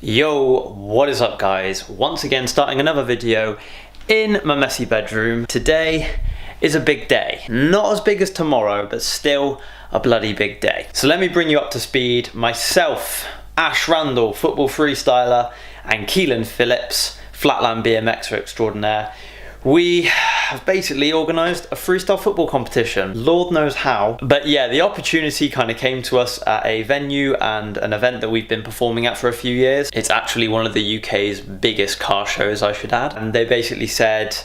Yo, what is up guys? Once again starting another video in my messy bedroom. Today is a big day. Not as big as tomorrow, but still a bloody big day. So let me bring you up to speed. Myself, Ash Randall, football freestyler, and Keelan Phillips, flatland BMXer extraordinaire. We have basically organised a freestyle football competition. Lord knows how. But yeah, the opportunity kind of came to us at a venue and an event that we've been performing at for a few years. It's actually one of the UK's biggest car shows, I should add. And they basically said,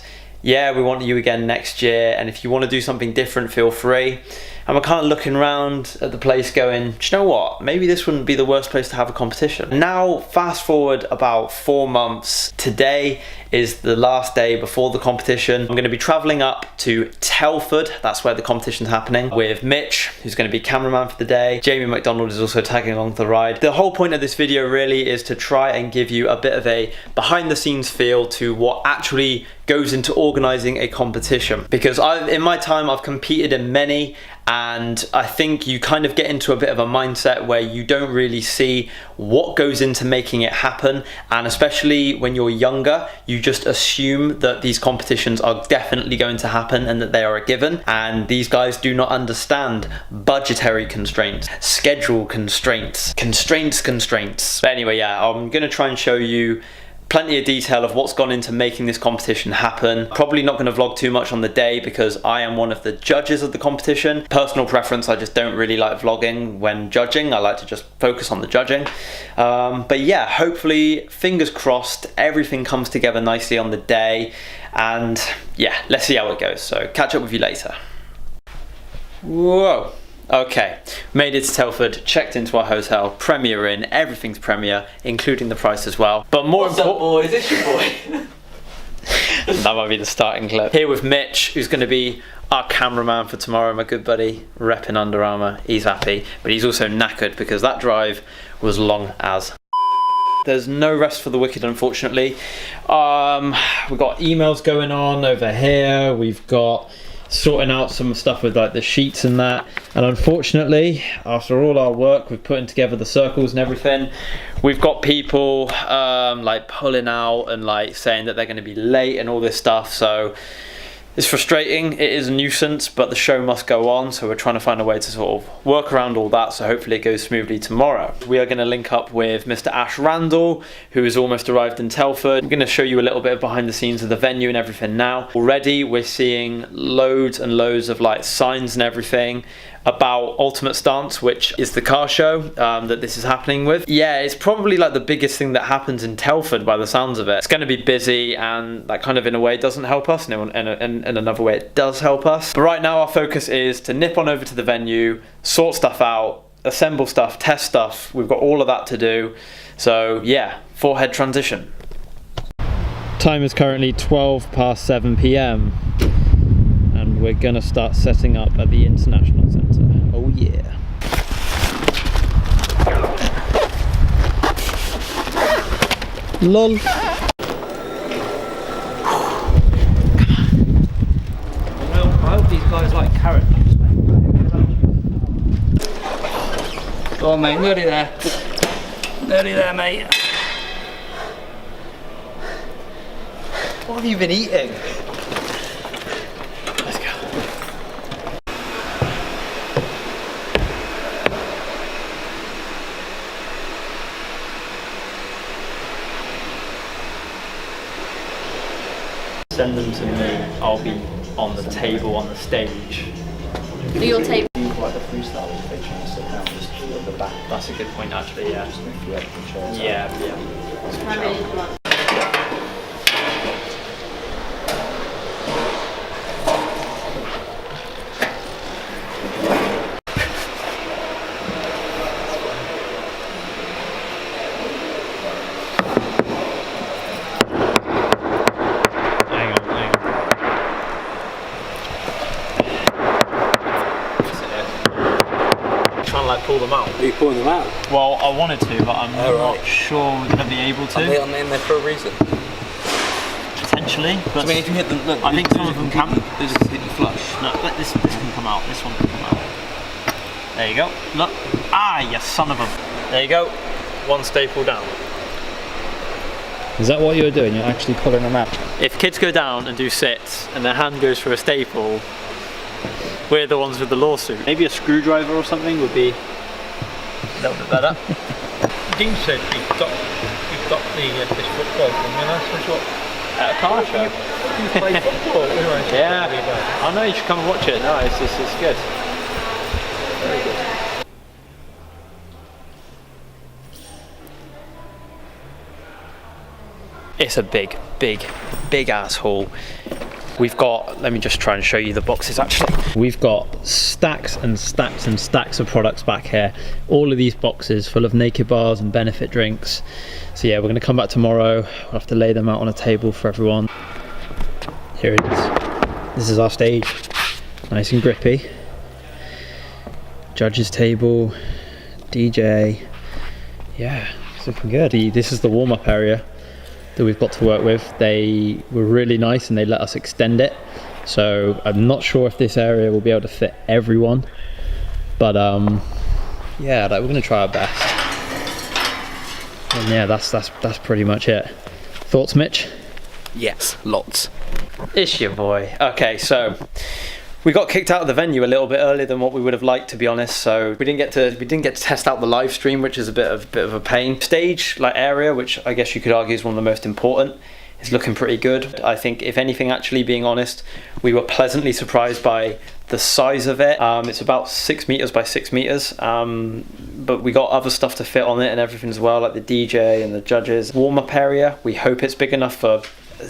yeah, we want you again next year, and if you want to do something different, feel free. And we're kind of looking around at the place going, do you know what? Maybe this wouldn't be the worst place to have a competition. Now, fast forward about 4 months. Today is the last day before the competition. I'm going to be traveling up to Telford. That's where the competition's happening, with Mitch, who's going to be cameraman for the day. Jamie McDonald is also tagging along for the ride. The whole point of this video really is to try and give you a bit of a behind the scenes feel to what actually goes into organising a competition. Because in my time, I've competed in many, and I think you kind of get into a bit of a mindset where you don't really see what goes into making it happen. And especially when you're younger, you just assume that these competitions are definitely going to happen and that they are a given. And these guys do not understand budgetary constraints, schedule constraints. But anyway, yeah, I'm gonna try and show you plenty of detail of what's gone into making this competition happen. Probably not going to vlog too much on the day because I am one of the judges of the competition. Personal preference, I just don't really like vlogging when judging. I like to just focus on the judging. But yeah, hopefully, fingers crossed, everything comes together nicely on the day. And yeah, let's see how it goes. So catch up with you later. Whoa. Okay, made it to Telford, checked into our hotel, Premier Inn, everything's Premier, including the price as well. But more important, boys, it's your boy. That might be the starting clip. Here with Mitch, who's going to be our cameraman for tomorrow, my good buddy, repping Under Armour. He's happy, but he's also knackered because that drive was long as. There's no rest for the wicked, unfortunately. We've got emails going on over here. We've got sorting out some stuff with like the sheets and that, and unfortunately, after all our work with putting together the circles and everything, we've got people like pulling out and like saying that they're going to be late and all this stuff. So it's frustrating, it is a nuisance, but the show must go on, so we're trying to find a way to sort of work around all that, so hopefully it goes smoothly tomorrow. We are going to link up with Mr. Ash Randall, who has almost arrived in Telford. I'm going to show you a little bit of behind the scenes of the venue and everything now. Already we're seeing loads and loads of like signs and everything about Ultimate Stance, which is the car show that this is happening with. Yeah, it's probably like the biggest thing that happens in Telford by the sounds of it. It's going to be busy, and that kind of in a way doesn't help us, and in another way it does help us. But right now our focus is to nip on over to the venue, sort stuff out, assemble stuff, test stuff. We've got all of that to do. So yeah, forehead transition. Time is currently 7 p.m. and we're gonna start setting up at the International Centre. Oh yeah. LOL. I hope these guys like carrot juice, mate. Go on, mate, nearly there. Nearly there, mate. What have you been eating? Send them to me. I'll be on the table on the stage. Do your table. Like the freestylers, they try to sit down just at the back. That's a good point, actually. Yeah. Just a few extra chairs. Yeah. Like pull them out. Are you pulling them out? Well, I wanted to, but I'm not sure we're going to be able to. Are they in there for a reason? Potentially, but I mean, if you hit them, look, I think some of them can. Those are completely flush. No, this can come out. This one can come out. There you go. Look. Ah, you son of a. There you go. One staple down. Is that what you were doing? You're actually pulling them out? If kids go down and do sits and their hand goes through a staple, we're the ones with the lawsuit. Maybe a screwdriver or something would be a little bit better. Dean said you've got this football thing, you know, so what? At a car show. You play football? Yeah. I know, you should come and watch it. No, it's good. Very good. It's a big ass haul. We've got, let me just try and show you the boxes actually. We've got stacks and stacks and stacks of products back here. All of these boxes full of naked bars and benefit drinks. So yeah, we're gonna come back tomorrow. We'll have to lay them out on a table for everyone. Here it is. This is our stage. Nice and grippy. Judges table, DJ. Yeah, it's looking good. This is the warm-up area that we've got to work with. They were really nice and they let us extend it, so I'm not sure if this area will be able to fit everyone, but yeah, like, we're gonna try our best. And yeah, that's pretty much it. Thoughts, Mitch? Yes, lots. It's your boy. Okay, so we got kicked out of the venue a little bit earlier than what we would have liked, to be honest. So we didn't get to test out the live stream, which is a bit of a pain. Stage like area, which I guess you could argue is one of the most important, is looking pretty good. I think, if anything, actually being honest, we were pleasantly surprised by the size of it. It's about 6 meters by 6 meters, but we got other stuff to fit on it and everything as well, like the DJ and the judges. Warm-up area, we hope it's big enough for,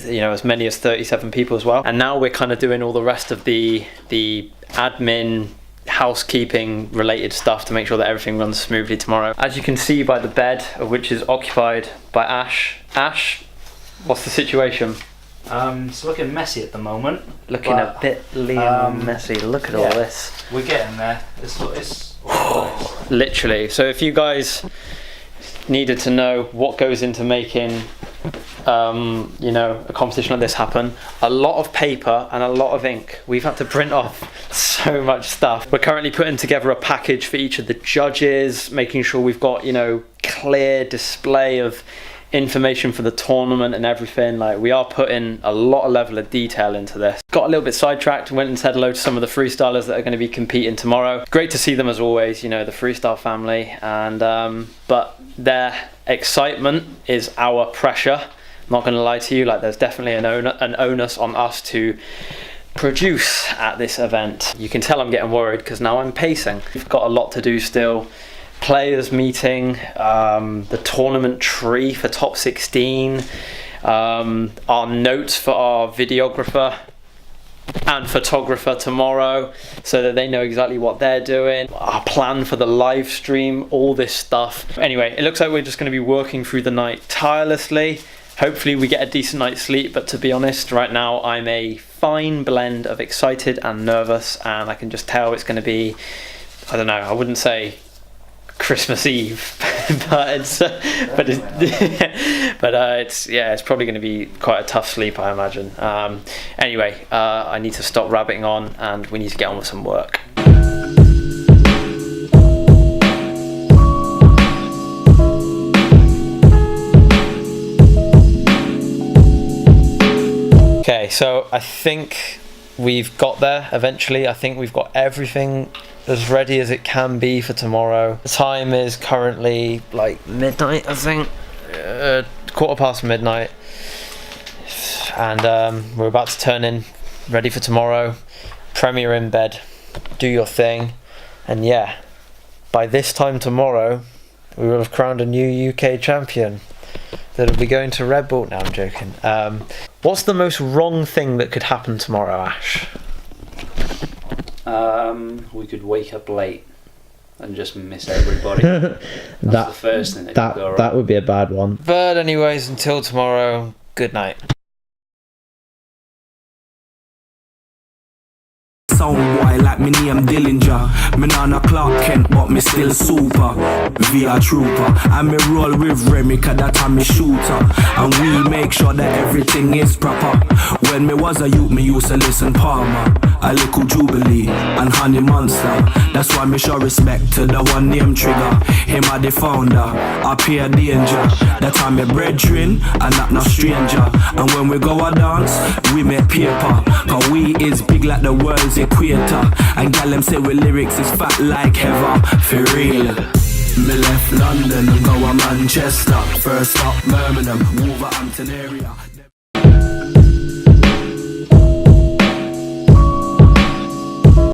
you know, as many as 37 people as well. And now we're kind of doing all the rest of the admin, housekeeping related stuff to make sure that everything runs smoothly tomorrow. As you can see by the bed, which is occupied by Ash. Ash, what's the situation? It's looking messy at the moment. Looking a bit messy. Look at all this. We're getting there. It's Literally. So if you guys needed to know what goes into making you know, a competition like this happen, a lot of paper and a lot of ink. We've had to print off so much stuff. We're currently putting together a package for each of the judges, making sure we've got, you know, clear display of information for the tournament and everything. Like, we are putting a lot of level of detail into this. Got a little bit sidetracked, went and said hello to some of the freestylers that are going to be competing tomorrow. Great to see them as always, you know, the freestyle family, and but their excitement is our pressure. Not going to lie to you, like, there's definitely an onus on us to produce at this event. You can tell I'm getting worried because now I'm pacing. We've got a lot to do still. Players meeting, the tournament tree for top 16, our notes for our videographer and photographer tomorrow, so that they know exactly what they're doing, our plan for the live stream, all this stuff. Anyway, it looks like we're just going to be working through the night tirelessly. Hopefully we get a decent night's sleep, but to be honest, right now I'm a fine blend of excited and nervous, and I can just tell it's going to be, I don't know, I wouldn't say Christmas Eve, but it's it's probably going to be quite a tough sleep, I imagine. Anyway, I need to stop rabbiting on, and we need to get on with some work. Okay, so I think we've got there eventually. I think we've got everything as ready as it can be for tomorrow. The time is currently like midnight, I think, 1:15 midnight, and we're about to turn in, ready for tomorrow. Premier in bed, do your thing, and yeah, by this time tomorrow we will have crowned a new UK champion that'll be going to Red Bull. No, I'm joking. What's the most wrong thing that could happen tomorrow, Ash? We could wake up late and just miss everybody. That's the first thing that could go wrong. That would be a bad one. But anyways, until tomorrow, good night. So white. boy like me name Dillinger. Me nana Clark Kent, but me still super. VR trooper, and me roll with Remy, cause that time me shooter. And we make sure that everything is proper. When me was a youth, me used to listen Palmer, a little Jubilee, and Honey Monster. That's why me show respect to the one named Trigger. Him a the founder, appear danger. That time me brethren, and not no stranger. And when we go a dance, we make paper, cause we is big like the world's equator. And gal them say we lyrics is fat like heather, for real. Me left London and go a Manchester. First stop Birmingham, Wolverhampton area.